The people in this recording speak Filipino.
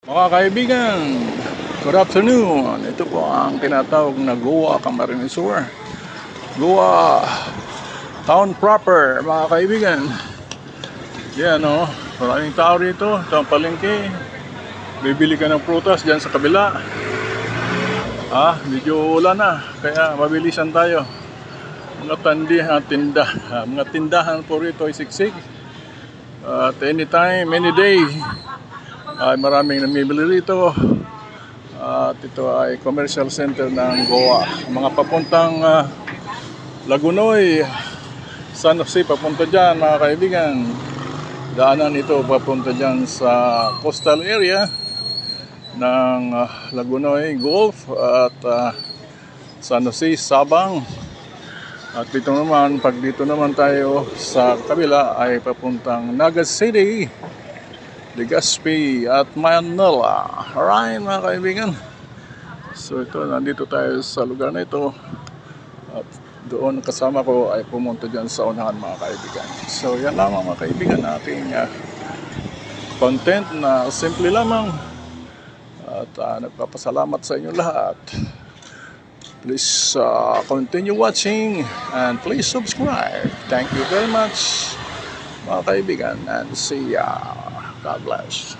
Mga kaibigan, good afternoon. Ito po ang tinatawag na Goa Camarines Sur. Goa Town proper, mga kaibigan. Yan o, maraming tao rito. Ito ang palengke. Bibili ka ng prutas dyan sa kabila. Medyo ulan na, kaya mabilisan tayo. Mga tindahan po rito ay siksik. At anytime, any day, ay maraming namimili rito. At ito ay commercial center ng Goa. Mga papuntang Lagunoy, San Jose, papunta dyan mga kaibigan. Daanan ito papunta dyan sa coastal area ng Lagunoy Gulf at San Jose, Sabang. At dito naman, pag dito naman tayo sa kabila ay papuntang Naga City, Legazpi at Manila. Alright mga kaibigan. So ito, nandito tayo sa lugar na ito. At doon kasama ko ay pumunta dyan sa unahan mga kaibigan. So yan lamang mga kaibigan ating content na simple lamang. At nagpapasalamat sa inyo lahat. Please continue watching and please subscribe. Thank you very much mga kaibigan and see ya. God bless.